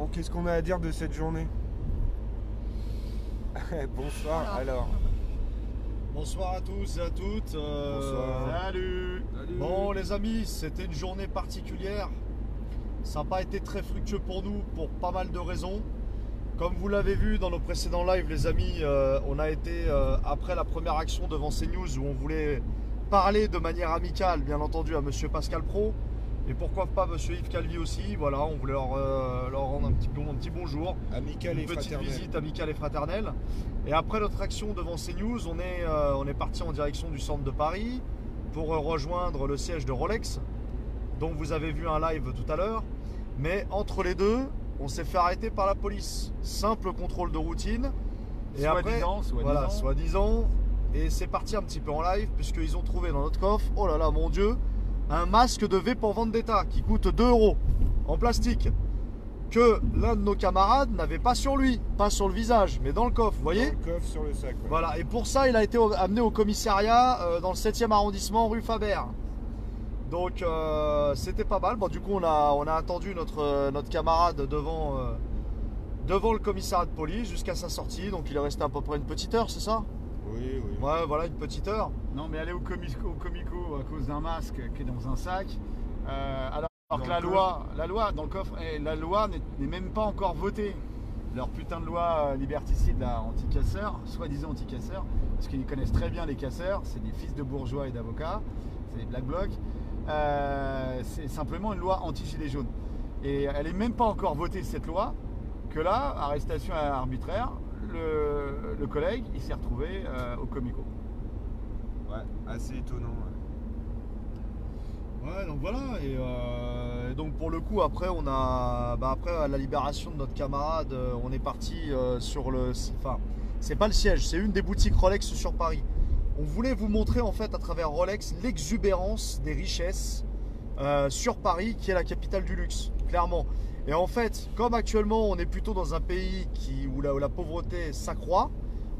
qu'est-ce qu'on a à dire de cette journée? Bonsoir, alors. Bonsoir à tous et à toutes. Bonsoir. Salut. Bon les amis, c'était une journée particulière. Ça n'a pas été très fructueux pour nous pour pas mal de raisons. Comme vous l'avez vu dans nos précédents lives les amis, on a été après la première action devant CNews où on voulait parler de manière amicale bien entendu à monsieur Pascal Praud. Et pourquoi pas monsieur Yves Calvi aussi. Voilà, on voulait leur rendre un petit bonjour. Amical et une petite fraternel. visite amicale et fraternelle. Et après notre action devant CNews, on est parti en direction du centre de Paris pour rejoindre le siège de Rolex, dont vous avez vu un live tout à l'heure. Mais entre les deux, on s'est fait arrêter par la police. Simple contrôle de routine. Et après, voilà, soi-disant. Et c'est parti un petit peu en live, puisqu'ils ont trouvé dans notre coffre, oh là là, mon Dieu, un masque de V pour Vendetta qui coûte 2 € en plastique, que l'un de nos camarades n'avait pas sur lui, pas sur le visage, mais dans le coffre, vous voyez? Dans le coffre, sur le sac. Ouais. Voilà, et pour ça, il a été amené au commissariat dans le 7e arrondissement, rue Faber. Donc, c'était pas mal. Bon, du coup, on a attendu notre camarade devant le commissariat de police jusqu'à sa sortie. Donc, il est resté à peu près une petite heure, c'est ça? Oui. Ouais, voilà, une petite heure. Non, mais aller au comico à cause d'un masque qui est dans un sac. Alors que la loi dans le coffre, la loi n'est même pas encore votée. Leur putain de loi liberticide, là, anti-casseurs, soi-disant anti-casseurs, parce qu'ils connaissent très bien les casseurs, c'est des fils de bourgeois et d'avocats, c'est des black blocs. C'est simplement une loi anti-gilet jaune. Et elle n'est même pas encore votée, cette loi, que là, arrestation arbitraire, le collègue, il s'est retrouvé au comico. Ouais, assez étonnant. Ouais, donc voilà, et donc pour le coup, après, après à la libération de notre camarade, on est parti sur le... Enfin, c'est pas le siège, c'est une des boutiques Rolex sur Paris. On voulait vous montrer en fait à travers Rolex l'exubérance des richesses sur Paris, qui est la capitale du luxe, clairement. Et en fait, comme actuellement on est plutôt dans un pays où la pauvreté s'accroît,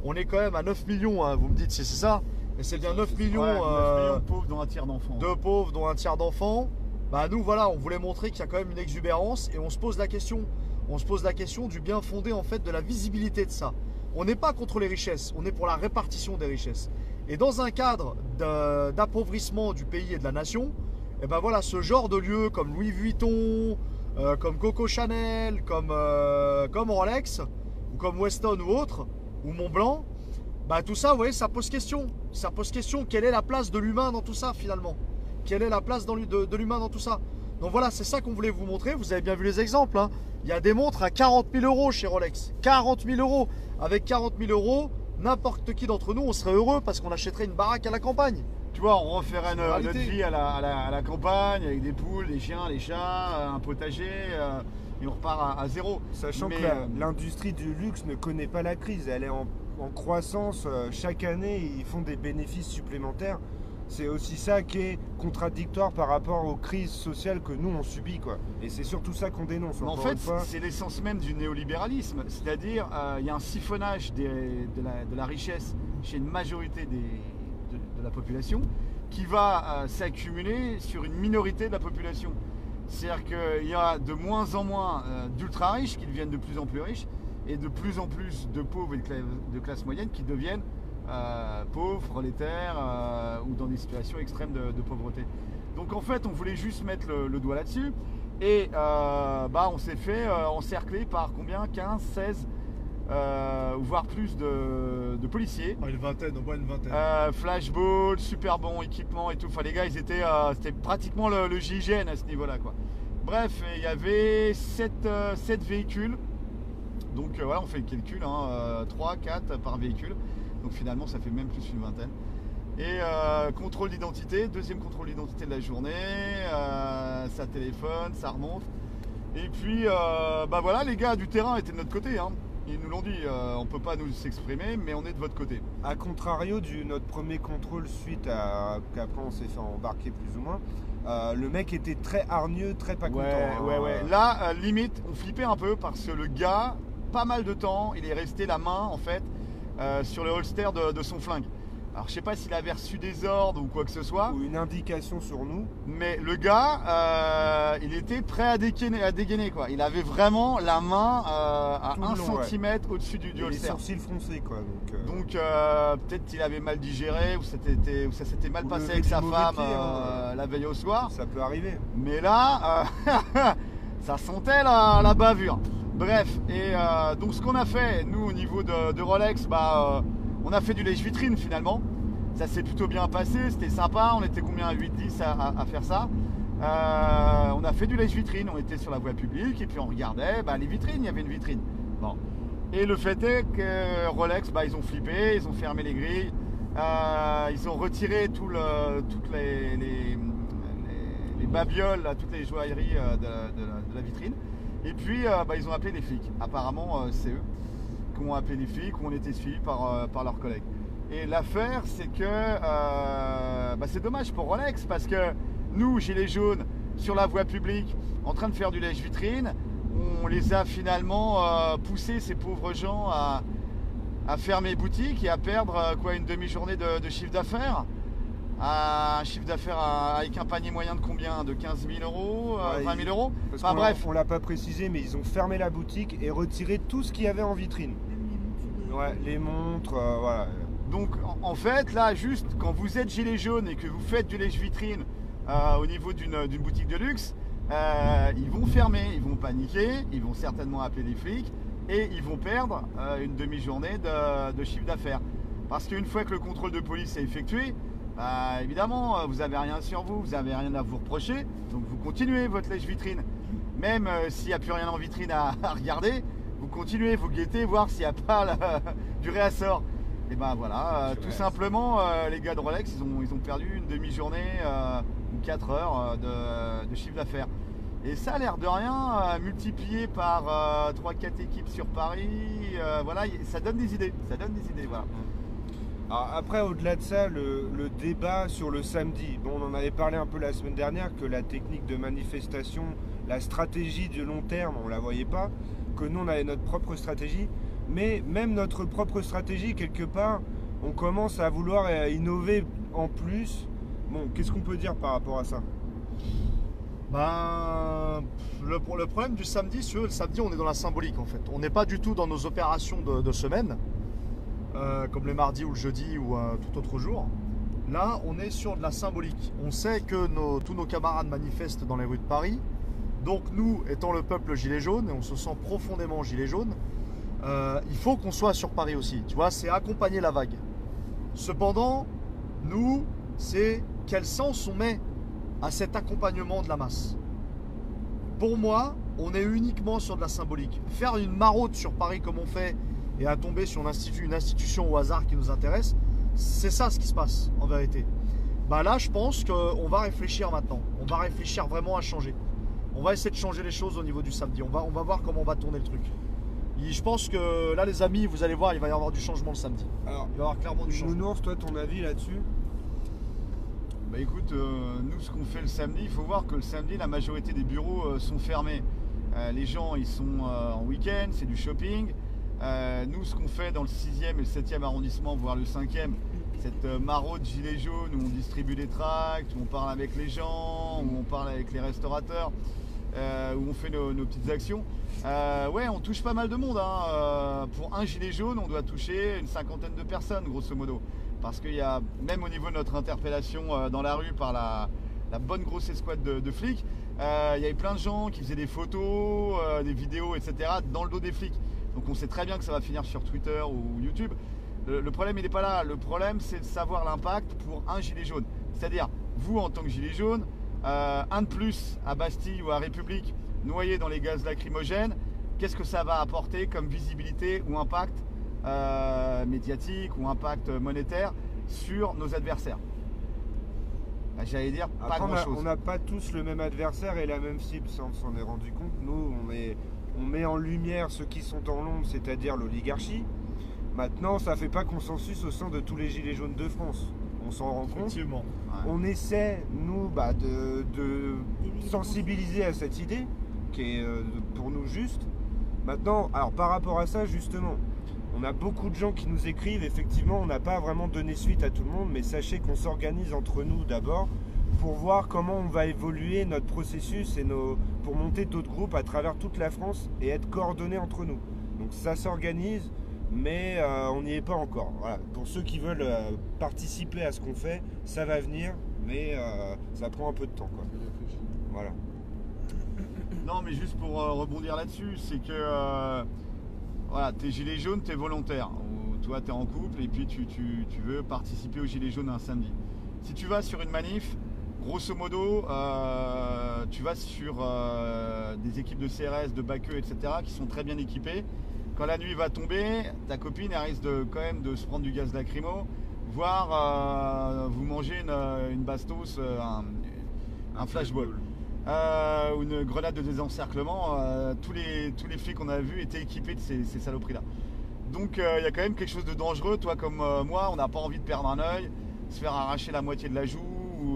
on est quand même à 9 millions, hein, vous me dites si c'est ça, mais c'est bien 9 millions, 9 millions de pauvres dont un tiers d'enfants. De pauvres dont un tiers d'enfants. Bah nous voilà, on voulait montrer qu'il y a quand même une exubérance et on se pose la question. On se pose la question du bien fondé en fait de la visibilité de ça. On n'est pas contre les richesses, on est pour la répartition des richesses. Et dans un cadre d'appauvrissement du pays et de la nation, et ben voilà, ce genre de lieux comme Louis Vuitton, comme Coco Chanel, comme Rolex, ou comme Weston ou autre, ou Montblanc, bah tout ça, vous voyez, ça pose question. Ça pose question, quelle est la place de l'humain dans tout ça finalement? Quelle est la place de l'humain dans tout ça? Donc voilà, c'est ça qu'on voulait vous montrer. Vous avez bien vu les exemples, hein. Il y a des montres à 40 000 € chez Rolex. 40 000 €. Avec 40 000 €, n'importe qui d'entre nous, on serait heureux parce qu'on achèterait une baraque à la campagne. Tu vois, on referait notre vie à la campagne avec des poules, des chiens, des chats, un potager, et on repart à zéro. Sachant que l'industrie du luxe ne connaît pas la crise, elle est en croissance. Chaque année, ils font des bénéfices supplémentaires. C'est aussi ça qui est contradictoire par rapport aux crises sociales que nous on subit, quoi. Et c'est surtout ça qu'on dénonce. En fait, c'est l'essence même du néolibéralisme, c'est-à-dire il y a un siphonnage de la richesse chez une majorité de la population qui va s'accumuler sur une minorité de la population. C'est-à-dire qu'il y a de moins en moins d'ultra riches qui deviennent de plus en plus riches et de plus en plus de pauvres et de classe moyenne qui deviennent pauvres, prolétaires ou dans des situations extrêmes de pauvreté. Donc en fait on voulait juste mettre le doigt là-dessus et on s'est fait encercler par combien? 15, 16 voire plus de policiers. Une vingtaine, au moins une vingtaine. Flashball, super bon équipement et tout. Enfin les gars, c'était pratiquement le GIGN à ce niveau-là, quoi. Bref, il y avait 7 véhicules. Donc voilà, on fait le calcul, 3, 4 par véhicule. Donc finalement, ça fait même plus d'une vingtaine. Et contrôle d'identité, deuxième contrôle d'identité de la journée. Ça téléphone, ça remonte. Et puis, voilà, les gars du terrain étaient de notre côté, hein. Ils nous l'ont dit, on ne peut pas nous s'exprimer, mais on est de votre côté. A contrario de notre premier contrôle suite à qu'après on s'est fait embarquer plus ou moins, le mec était très hargneux, très pas content. Ouais. Là, limite, on flippait un peu parce que le gars, pas mal de temps, il est resté la main en fait sur le holster de son flingue. Alors je sais pas s'il avait reçu des ordres ou quoi que ce soit, Ou une indication sur nous. mais le gars, il était prêt à dégainer quoi. Il avait vraiment la main à Tout le 1 long, ouais. centimètre au-dessus du Et les holster. sourcils froncés, quoi. Donc peut-être qu'il avait mal digéré ou ça s'était mal Ou passé levé avec du sa mauvais femme pied, hein. la veille au soir. ça peut arriver. Mais là, ça sentait la bavure. Bref, et donc ce qu'on a fait, nous au niveau de Rolex, on a fait du lèche-vitrine finalement. Ça s'est plutôt bien passé, c'était sympa, on était combien, 8-10 à faire ça. On a fait du lèche-vitrine, on était sur la voie publique et puis on regardait les vitrines, il y avait une vitrine. Bon. Et le fait est que Rolex, ils ont flippé, ils ont fermé les grilles, ils ont retiré toutes les babioles, toutes les joailleries de la vitrine. Et puis ils ont appelé les flics. Apparemment c'est eux qui ont appelé les flics, où on était suivis par leurs collègues. Et l'affaire c'est que c'est dommage pour Rolex parce que nous, gilets jaunes, sur la voie publique, en train de faire du lèche-vitrine, on les a finalement poussés, ces pauvres gens, à fermer boutique et à perdre une demi-journée de chiffre d'affaires. Un chiffre d'affaires avec un panier moyen de combien? De 15 000 euros, 20 000 euros. Parce Enfin qu'on bref, on l'a pas précisé, mais ils ont fermé la boutique et retiré tout ce qu'il y avait en vitrine. Ouais, les montres, voilà. donc en fait, là, juste quand vous êtes gilet jaune et que vous faites du lèche-vitrine au niveau d'une boutique de luxe, ils vont fermer, ils vont paniquer, ils vont certainement appeler les flics et ils vont perdre une demi-journée de chiffre d'affaires. Parce qu'une fois que le contrôle de police est effectué, évidemment, vous n'avez rien sur vous, vous n'avez rien à vous reprocher, donc vous continuez votre lèche-vitrine. Même s'il n'y a plus rien en vitrine à regarder, vous continuez, vous guettez, voir s'il n'y a pas du réassort. Et voilà, tout simplement, les gars de Rolex, ils ont perdu une demi-journée ou 4 heures de chiffre d'affaires. Et ça a l'air de rien, multiplié par 3-4 équipes sur Paris, voilà, ça donne des idées, voilà. Alors après, au-delà de ça, le débat sur le samedi, on en avait parlé un peu la semaine dernière, que la technique de manifestation, la stratégie du long terme, on la voyait pas, que nous on avait notre propre stratégie, mais même notre propre stratégie, quelque part, on commence à vouloir innover en plus. Bon, qu'est-ce qu'on peut dire par rapport à ça? Le problème du samedi, le samedi on est dans la symbolique en fait. On n'est pas du tout dans nos opérations de semaine. Comme le mardi ou le jeudi ou tout autre jour. Là, on est sur de la symbolique. On sait que tous nos camarades manifestent dans les rues de Paris. Donc nous, étant le peuple gilet jaune, et on se sent profondément gilet jaune, il faut qu'on soit sur Paris aussi. Tu vois, c'est accompagner la vague. Cependant, nous, c'est quel sens on met à cet accompagnement de la masse. Pour moi, on est uniquement sur de la symbolique. Faire une maraude sur Paris comme on fait et à tomber sur une institution au hasard qui nous intéresse, c'est ça ce qui se passe en vérité. Là, je pense qu'on va réfléchir maintenant. On va réfléchir vraiment à changer. On va essayer de changer les choses au niveau du samedi. On va voir comment on va tourner le truc. Et je pense que là, les amis, vous allez voir, il va y avoir du changement le samedi. Alors, il va y avoir clairement du changement. Nounours, toi, ton avis là-dessus? Écoute, nous ce qu'on fait le samedi, il faut voir que le samedi, la majorité des bureaux sont fermés. Les gens, ils sont en week-end, c'est du shopping. Nous, ce qu'on fait dans le 6e et le 7e arrondissement, voire le 5e, cette maraude gilet jaune où on distribue des tracts, où on parle avec les gens, où on parle avec les restaurateurs, où on fait nos petites actions. On touche pas mal de monde. Pour un gilet jaune, on doit toucher une 50aine de personnes, grosso modo. Parce qu'il y a, même au niveau de notre interpellation dans la rue par la bonne grosse escouade de flics, il y avait plein de gens qui faisaient des photos, des vidéos, etc. dans le dos des flics. Donc on sait très bien que ça va finir sur Twitter ou YouTube. Le problème, il n'est pas là. Le problème, c'est de savoir l'impact pour un gilet jaune. C'est-à-dire, vous, en tant que gilet jaune, un de plus à Bastille ou à République, noyé dans les gaz lacrymogènes, qu'est-ce que ça va apporter comme visibilité ou impact médiatique ou impact monétaire sur nos adversaires? J'allais dire pas grand-chose. On n'a pas tous le même adversaire et la même cible, ça on s'en est rendu compte. Nous, on met en lumière ceux qui sont en l'ombre, c'est-à-dire l'oligarchie. Maintenant, ça ne fait pas consensus au sein de tous les gilets jaunes de France. On s'en rend compte. On essaie, nous, de sensibiliser à cette idée, qui est pour nous juste. Maintenant, alors par rapport à ça, justement, On a beaucoup de gens qui nous écrivent. Effectivement, on n'a pas vraiment donné suite à tout le monde, mais sachez qu'on s'organise entre nous d'abord pour voir comment on va évoluer notre processus pour monter d'autres groupes à travers toute la France et être coordonnés entre nous. Donc ça s'organise, mais on n'y est pas encore. Voilà. Pour ceux qui veulent participer à ce qu'on fait, ça va venir, mais ça prend un peu de temps, quoi. Voilà. Non, mais juste pour rebondir là-dessus, c'est que voilà, t'es gilet jaune, t'es volontaire. Ou toi, t'es en couple et puis tu veux participer au gilet jaune un samedi. Si tu vas sur une manif, grosso modo, tu vas sur des équipes de CRS, de BACE, etc. qui sont très bien équipées. Quand la nuit va tomber, ta copine elle risque quand même de se prendre du gaz lacrymo, voire vous manger une bastos, un flashball. Ou une grenade de désencerclement. Tous les flics qu'on a vus étaient équipés de ces saloperies-là. Donc il y a quand même quelque chose de dangereux. Toi comme moi, on n'a pas envie de perdre un œil, se faire arracher la moitié de la joue.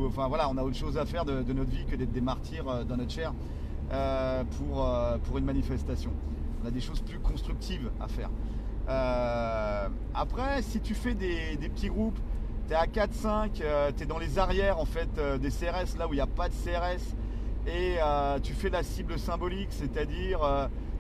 Enfin voilà, on a autre chose à faire de notre vie que d'être des martyrs dans notre chair pour une manifestation. On a des choses plus constructives à faire. Après, si tu fais des petits groupes, tu es à 4-5, tu es dans les arrières en fait des CRS, là où il n'y a pas de CRS, et tu fais la cible symbolique, c'est-à-dire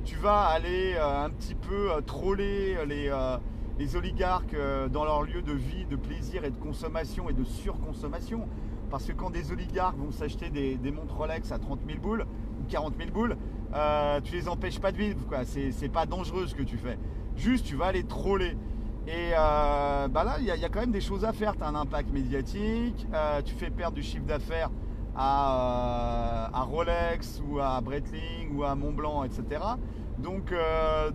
tu vas aller un petit peu troller les oligarques dans leur lieu de vie, de plaisir et de consommation et de surconsommation. Parce que quand des oligarques vont s'acheter des montres Rolex à 30 000 boules ou 40 000 boules, tu les empêches pas de vivre, quoi. C'est pas dangereux ce que tu fais. Juste, tu vas les troller. Et là, il y a quand même des choses à faire. Tu as un impact médiatique, tu fais perdre du chiffre d'affaires à Rolex ou à Breitling ou à Montblanc, etc. Donc,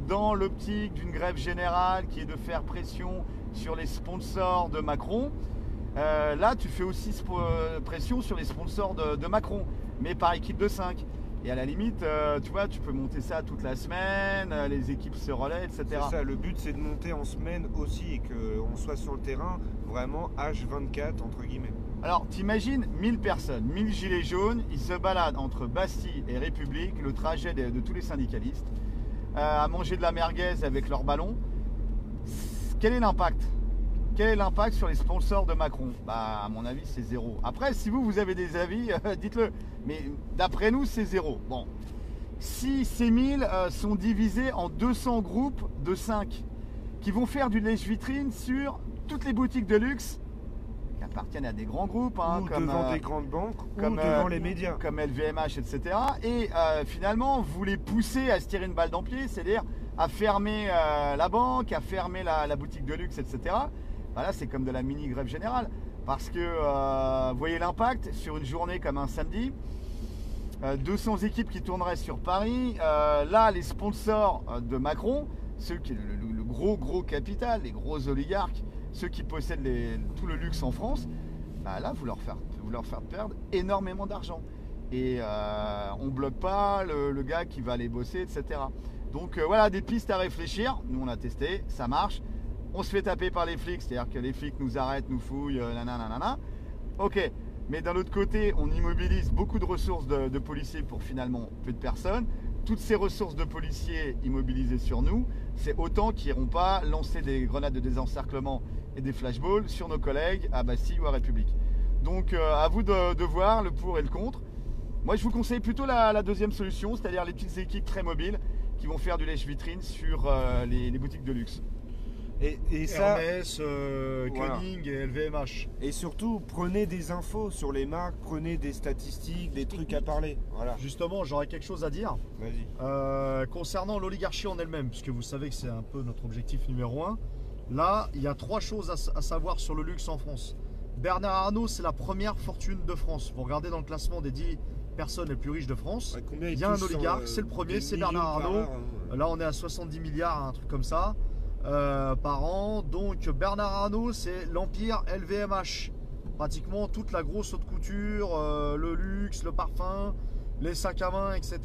dans l'optique d'une grève générale qui est de faire pression sur les sponsors de Macron, là, tu fais aussi pression sur les sponsors de Macron, mais par équipe de 5. Et à la limite, tu vois, tu peux monter ça toute la semaine, les équipes se relaient, etc. C'est ça, le but c'est de monter en semaine aussi et qu'on soit sur le terrain vraiment H24 entre guillemets. Alors, t'imagines 1000 personnes, 1000 gilets jaunes, ils se baladent entre Bastille et République, le trajet de tous les syndicalistes, à manger de la merguez avec leurs ballons. Quel est l'impact ? Quel est l'impact sur les sponsors de Macron ? Bah, à mon avis, c'est zéro. Après, si vous avez des avis, dites-le. Mais d'après nous, c'est zéro. Bon. Si ces 1000 sont divisés en 200 groupes de 5 qui vont faire du lèche-vitrine sur toutes les boutiques de luxe qui appartiennent à des grands groupes, ou comme devant des grandes banques, comme, ou devant les médias. Comme LVMH, etc. Et finalement, vous les poussez à se tirer une balle dans le pied, c'est-à-dire à fermer la banque, à fermer la boutique de luxe, etc. Là, c'est comme de la mini-grève générale. Parce que, vous voyez l'impact sur une journée comme un samedi, 200 équipes qui tourneraient sur Paris. Là, les sponsors de Macron, ceux qui le gros capital, les gros oligarques, ceux qui possèdent tout le luxe en France, là, vous leur faites perdre énormément d'argent. Et on ne bloque pas le gars qui va aller bosser, etc. Donc voilà, des pistes à réfléchir. Nous, on a testé, ça marche. On se fait taper par les flics, c'est-à-dire que les flics nous arrêtent, nous fouillent, nanana. Ok, mais d'un autre côté, on immobilise beaucoup de ressources de policiers pour finalement peu de personnes. Toutes ces ressources de policiers immobilisées sur nous, c'est autant qui n'iront pas lancer des grenades de désencerclement et des flashballs sur nos collègues à Bastille ou à République. Donc à vous de voir le pour et le contre. Moi, je vous conseille plutôt la deuxième solution, c'est-à-dire les petites équipes très mobiles qui vont faire du lèche-vitrine sur les boutiques de luxe. Et ça, Hermès, voilà. Koenig et LVMH. Et surtout, prenez des infos sur les marques, prenez des statistiques, des trucs à parler. Voilà, Justement, j'aurais quelque chose à dire vas-y. concernant l'oligarchie en elle-même, puisque vous savez que c'est un peu notre objectif numéro 1. Là, il y a 3 choses à savoir sur le luxe en France. Bernard Arnault, c'est la première fortune de France. Vous regardez dans le classement des 10 personnes les plus riches de France, Ouais, combien il ils y a un touchent oligarque, sur, c'est le premier, des c'est millions Bernard par Arnault. heure, hein. Là, on est à 70 milliards, un truc comme ça, par an. Donc, Bernard Arnault, c'est l'empire LVMH. Pratiquement toute la grosse haute couture, le luxe, le parfum, les sacs à main, etc.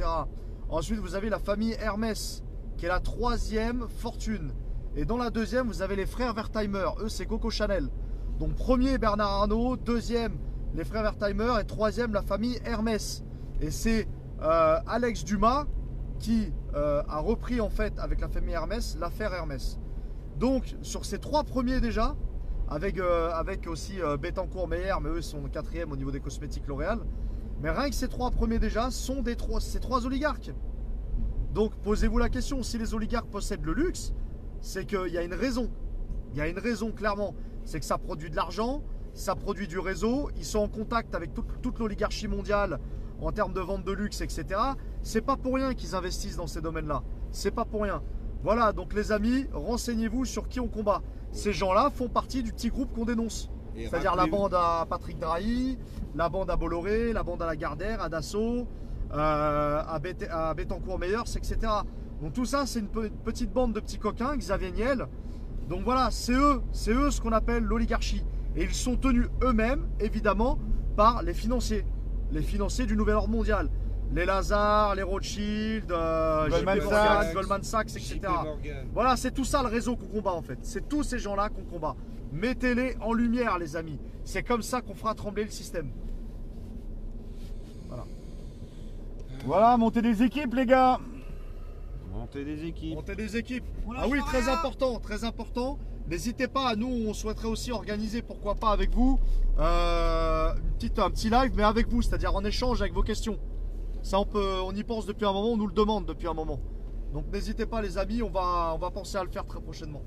Ensuite, vous avez la famille Hermès, qui est la 3e fortune. Et dans la 2e, vous avez les frères Wertheimer. Eux, c'est Coco Chanel. Donc, premier, Bernard Arnault. 2e, les frères Wertheimer. Et 3e, la famille Hermès. Et c'est Alex Dumas qui a repris, en fait, avec la famille Hermès, l'affaire Hermès. Donc sur ces 3 premiers déjà, avec aussi Bettencourt, Meyer, mais eux sont 4e au niveau des cosmétiques L'Oréal. Mais rien que ces 3 premiers déjà sont ces 3 oligarques. Donc posez-vous la question, si les oligarques possèdent le luxe, c'est qu'il y a une raison. Il y a une raison clairement, c'est que ça produit de l'argent, ça produit du réseau, ils sont en contact avec toute l'oligarchie mondiale en termes de vente de luxe, etc. C'est pas pour rien qu'ils investissent dans ces domaines-là. C'est pas pour rien. Voilà, donc les amis, renseignez-vous sur qui on combat. Ces gens-là font partie du petit groupe qu'on dénonce. C'est-à-dire la bande à Patrick Drahi, la bande à Bolloré, la bande à Lagardère, à Dassault, à Bettencourt Meyers, etc. Donc tout ça, c'est une petite bande de petits coquins, Xavier Niel. Donc voilà, c'est eux ce qu'on appelle l'oligarchie. Et ils sont tenus eux-mêmes, évidemment, par les financiers du nouvel ordre mondial. Les Lazare, les Rothschild, Goldman Sachs, etc. Voilà, c'est tout ça le réseau qu'on combat en fait. C'est tous ces gens-là qu'on combat. Mettez-les en lumière, les amis. C'est comme ça qu'on fera trembler le système. Voilà. Voilà, montez des équipes, les gars. Montez des équipes. Montez des équipes. Ah oui, très important, très important. N'hésitez pas, nous on souhaiterait aussi organiser, pourquoi pas avec vous, un petit live, mais avec vous, c'est-à-dire en échange avec vos questions. Ça on y pense depuis un moment, on nous le demande depuis un moment. Donc n'hésitez pas les amis, on va penser à le faire très prochainement.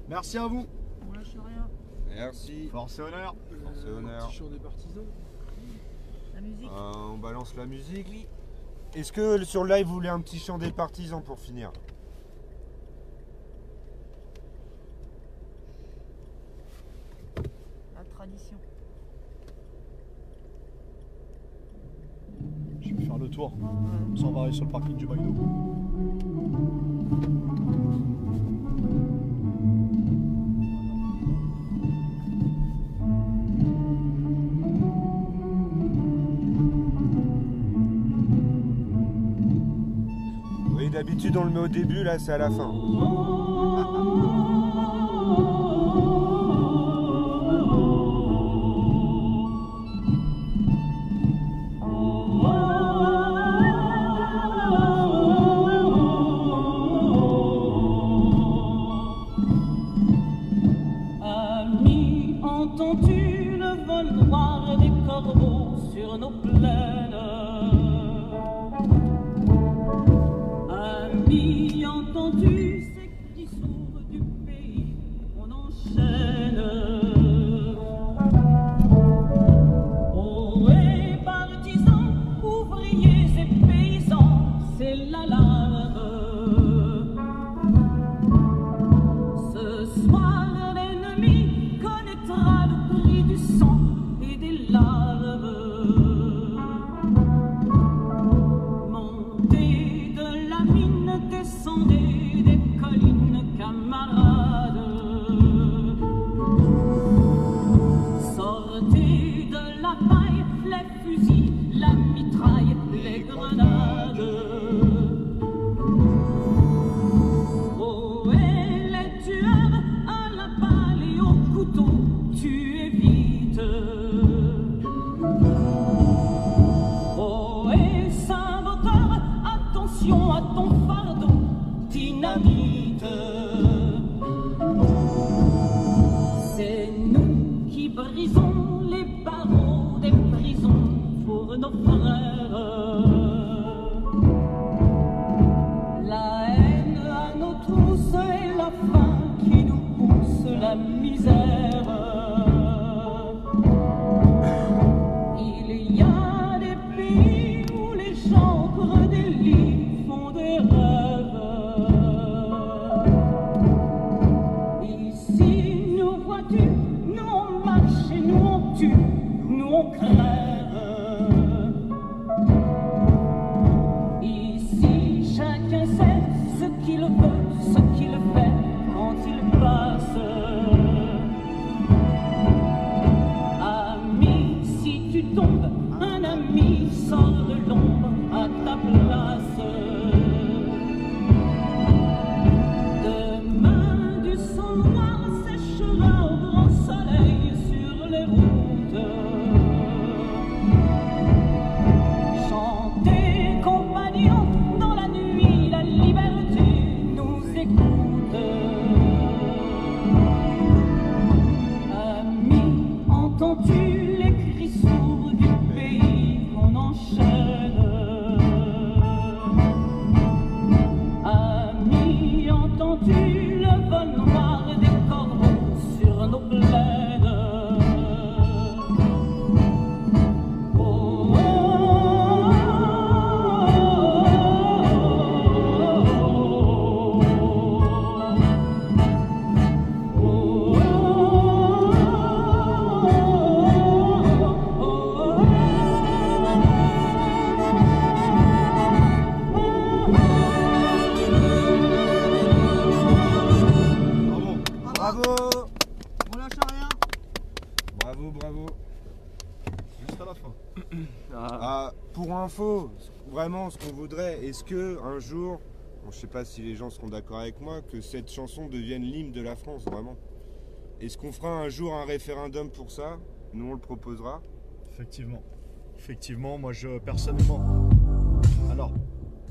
Merci à vous. On lâche rien. Merci. Force et honneur. Force et honneur. Petit chant des partisans. La musique. On balance la musique. Oui. Est-ce que sur le live vous voulez un petit chant des partisans pour finir? La tradition. Je vais faire le tour. On s'en va aller sur le parking du McDo. Oui, d'habitude on le met au début, là c'est à la fin. Ami, entends-tu le vol noir des corbeaux sur nos plaines? Ami, entends-tu ces cris sourds du pays qu'on enchaîne? Oh, et partisans, ouvriers et paysans, c'est l'alarme. Ce soir, l'ennemi connaîtra le prix du sang et des larmes. Montez de la mine, descendez des collines, camarades. Sortez de la paille, les fusils, la mitraille, les grenades. Oh, et les tueurs à la balle et au couteau, tuez vite. Oh, et saboteur, attention à ton fardeau, dynamite. C'est nous qui brisons les barreaux des prisons pour nos frères. La haine à nos trousses et la faim qui nous pousse la misère. Il y a des pays où les gens creux des lits font des rêves. Ici, nous vois-tu, nous on marche et nous on tue, nous on crève. Ici, chacun sait ce qu'il veut, ce qu'il fait quand il passe. Ami, si tu tombes, un ami sort de l'ombre à ta place. info, vraiment ce qu'on voudrait, est-ce que un jour, bon, je sais pas si les gens seront d'accord avec moi, que cette chanson devienne l'hymne de la France, vraiment. Est-ce qu'on fera un jour un référendum pour ça? Nous on le proposera. Effectivement. Effectivement, moi je personnellement. Alors,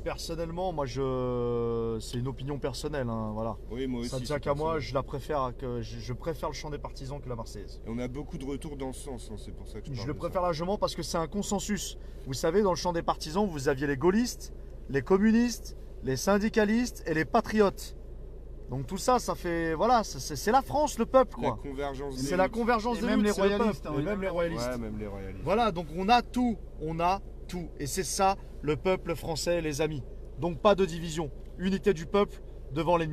personnellement, moi je. C'est une opinion personnelle, hein, voilà. Oui, moi aussi. Ça ne tient c'est qu'à moi, personnel. je la préfère que je préfère le chant des partisans que la Marseillaise. Et on a beaucoup de retours dans ce sens, hein, c'est pour ça que je Je parle le de préfère ça. largement parce que c'est un consensus. Vous savez, dans le chant des partisans, vous aviez les gaullistes, les communistes, les syndicalistes et les patriotes. Donc tout ça, ça fait. Voilà, c'est la France, le peuple, La quoi. convergence des C'est la luttes. convergence Et des même luttes, les c'est le peuple. royalistes, hein, Et même les royalistes. Ouais, même les royalistes. Voilà, donc on a tout, on a tout. Et c'est ça, le peuple français, les amis. Donc pas de division, unité du peuple devant l'ennemi.